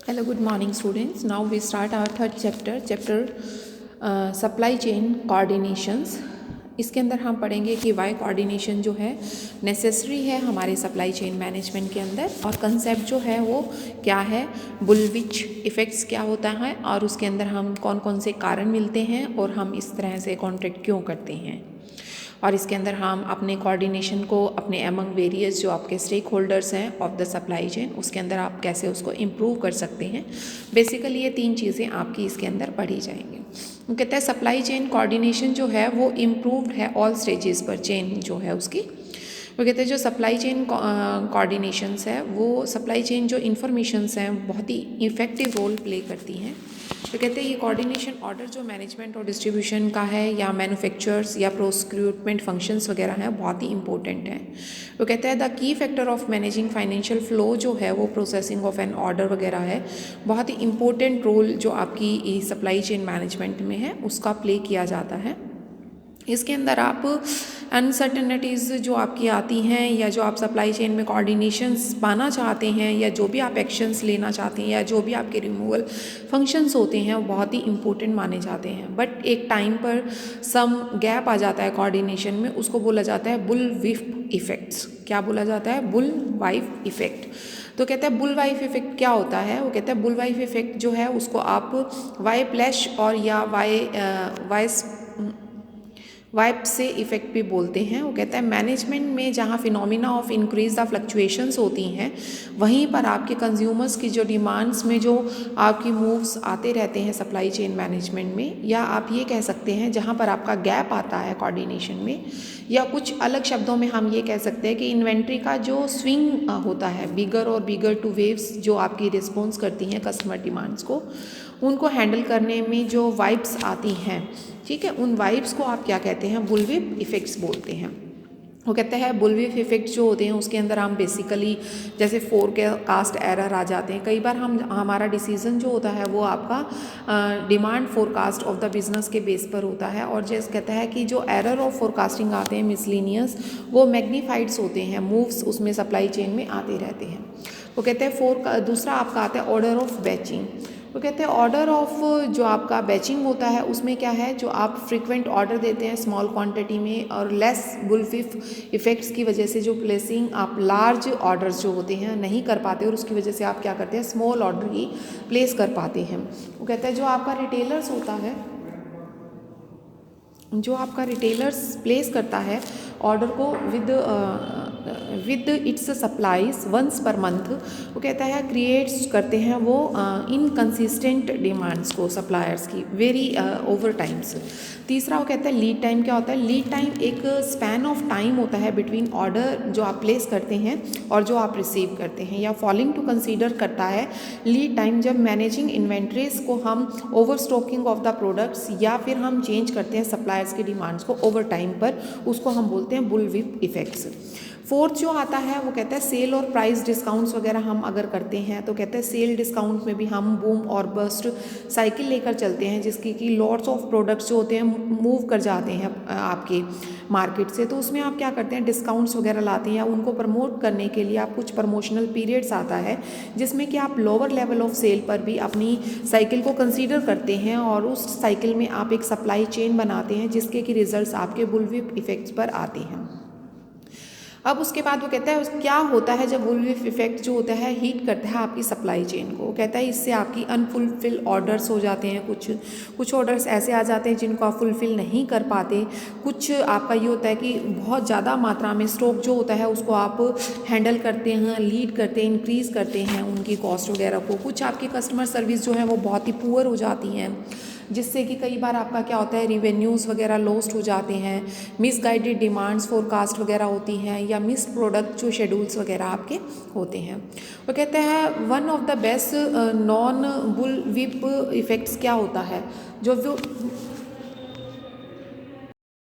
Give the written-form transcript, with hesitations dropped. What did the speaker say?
Hello, good morning, students. Now we start our third chapter supply chain coordinations. इसके अंदर हम पढ़ेंगे कि वाई कोऑर्डिनेशन जो है नेसेसरी है हमारे सप्लाई चेन मैनेजमेंट के अंदर, और कंसेप्ट जो है वो क्या है, बुलविच इफ़ेक्ट्स क्या होता है, और उसके अंदर हम कौन कौन से कारण मिलते हैं और हम इस तरह से कॉन्ट्रैक्ट क्यों करते हैं, और इसके अंदर हम अपने कोऑर्डिनेशन को अपने एमंग वेरियस जो आपके स्टेक होल्डर्स हैं ऑफ द सप्लाई चेन, उसके अंदर आप कैसे उसको इम्प्रूव कर सकते हैं। बेसिकली ये 3 चीज़ें आपकी इसके अंदर पढ़ी जाएंगी। वो कहते हैं सप्लाई चेन कोऑर्डिनेशन जो है वो इम्प्रूव्ड है ऑल स्टेजेस पर, चेन जो है उसकी। वो कहते हैं जो सप्लाई चेन कोऑर्डिनेशंस है वो सप्लाई चेन जो इन्फॉर्मेशंस हैं बहुत ही इफ़ेक्टिव रोल प्ले करती हैं। तो कहते हैं ये कोऑर्डिनेशन ऑर्डर जो मैनेजमेंट और डिस्ट्रीब्यूशन का है या मैन्युफैक्चरर्स या प्रोक्यूरमेंट फंक्शंस वगैरह हैं बहुत ही इंपॉर्टेंट है। वो कहते हैं the key factor of managing financial flow जो है वो प्रोसेसिंग ऑफ एन ऑर्डर वगैरह है, बहुत ही इंपॉर्टेंट रोल जो आपकी सप्लाई चेन मैनेजमेंट में है उसका प्ले किया जाता है। इसके अंदर आप अनसर्टेनिटीज़ जो आपकी आती हैं या जो आप सप्लाई चेन में कोऑर्डिनेशंस पाना चाहते हैं या जो भी आप एक्शंस लेना चाहते हैं या जो भी आपके रिमूवल फंक्शंस होते हैं वो बहुत ही इंपॉर्टेंट माने जाते हैं। बट एक टाइम पर सम गैप आ जाता है कोऑर्डिनेशन में, उसको बोला जाता है बुल वाइफ इफ़ेक्ट्स। क्या बोला जाता है? Bull wife effect. तो कहते हैं बुल वाइफ इफ़ेक्ट क्या होता है? वो कहते हैं बुल वाइफ इफ़ेक्ट जो है उसको आप वाई प्लैश और या वाइप से इफ़ेक्ट भी बोलते हैं। वो कहता है मैनेजमेंट में जहाँ phenomena of increase the fluctuations होती हैं वहीं पर आपके कंज्यूमर्स की जो डिमांड्स में जो आपकी मूव्स आते रहते हैं सप्लाई चेन मैनेजमेंट में, या आप ये कह सकते हैं जहाँ पर आपका गैप आता है कोऑर्डिनेशन में, या कुछ अलग शब्दों में हम ये कह सकते हैं कि इन्वेंट्री का जो स्विंग होता है बिगर और बिगर टू वेव्स जो आपकी रिस्पॉन्स करती हैं कस्टमर डिमांड्स को, उनको हैंडल करने में जो वाइब्स आती हैं, ठीक है, उन वाइब्स को आप क्या कहते हैं? बुलविप इफ़ेक्ट्स बोलते हैं। वो कहते हैं बुलविप इफ़ेक्ट्स जो होते हैं उसके अंदर हम बेसिकली जैसे फोरकास्ट एरर आ जाते हैं। कई बार हमारा डिसीजन जो होता है वो आपका demand forecast of the business के बेस पर होता है, और जैसे कहता है कि जो एरर ऑफ फोरकास्टिंग आते हैं मिसलिनियस, वो मैग्नीफाइड्स होते हैं, मूव्स उसमें सप्लाई चेन में आते रहते हैं। वो कहते हैं दूसरा आपका आता है ऑर्डर ऑफ बैचिंग। वो कहते हैं ऑर्डर ऑफ जो आपका बैचिंग होता है उसमें क्या है, जो आप फ्रीक्वेंट ऑर्डर देते हैं स्मॉल क्वांटिटी में और लेस बुलविप इफ़ेक्ट्स की वजह से जो प्लेसिंग आप लार्ज ऑर्डर्स जो होते हैं नहीं कर पाते, और उसकी वजह से आप क्या करते हैं, स्मॉल ऑर्डर ही प्लेस कर पाते हैं। वो कहते हैं जो आपका रिटेलर्स होता है, जो आपका रिटेलर्स प्लेस करता है ऑर्डर को with its supplies once per month, वो कहता है क्रिएट्स करते हैं वो इनकंसिस्टेंट डिमांड्स को सप्लायर्स की वेरी ओवर टाइम्स। तीसरा वो कहता है लीड टाइम। क्या होता है? लीड टाइम एक स्पैन ऑफ टाइम होता है बिटवीन ऑर्डर जो आप प्लेस करते हैं और जो आप रिसीव करते हैं, या फॉलोइंग टू कंसीडर करता है लीड टाइम जब मैनेजिंग इन्वेंट्रीज को हम over stocking of the products या फिर हम चेंज करते हैं सप्लायर्स की डिमांड्स को ओवर टाइम पर, उसको हम बोलते हैं बुलविप इफ़ेक्ट्स। फोर्थ जो आता है वो कहता है सेल और प्राइस डिस्काउंट्स वगैरह हम अगर करते हैं तो कहते हैं सेल डिस्काउंट में भी हम बूम और बस्ट साइकिल लेकर चलते हैं, जिसकी कि लॉट्स ऑफ प्रोडक्ट्स जो होते हैं मूव कर जाते हैं आपके मार्केट से, तो उसमें आप क्या करते हैं, डिस्काउंट्स वगैरह लाते हैं, या उनको प्रमोट करने के लिए आप कुछ प्रमोशनल पीरियड्स आता है जिसमें कि आप लोअर लेवल ऑफ सेल पर भी अपनी साइकिल को कंसीडर करते हैं, और उस साइकिल में आप एक सप्लाई चेन बनाते हैं जिसके कि रिजल्ट्स आपके बुलविप इफ़ेक्ट्स पर आते हैं। अब उसके बाद वो कहता है क्या होता है जब बुलविप इफ़ेक्ट जो होता है हीट करता है आपकी सप्लाई चेन को। कहता है इससे आपकी अनफुलफिल ऑर्डर्स हो जाते हैं, कुछ ऑर्डर्स ऐसे आ जाते हैं जिनको आप फुलफिल नहीं कर पाते। कुछ आपका ये होता है कि बहुत ज़्यादा मात्रा में स्टॉक जो होता है उसको आप हैंडल करते हैं, लीड करते हैं, इंक्रीज़ करते हैं उनकी कॉस्ट वगैरह को। कुछ आपकी कस्टमर सर्विस जो है वो बहुत ही पुअर हो जाती हैं, जिससे कि कई बार आपका क्या होता है, रिवेन्यूज़ वगैरह लॉस्ट हो जाते हैं, मिसगाइडेड डिमांड्स फोरकास्ट वगैरह होती हैं, या मिस प्रोडक्ट जो शेड्यूल्स वगैरह आपके होते हैं। वो कहते हैं one of the best non bullwhip effects क्या होता है, जो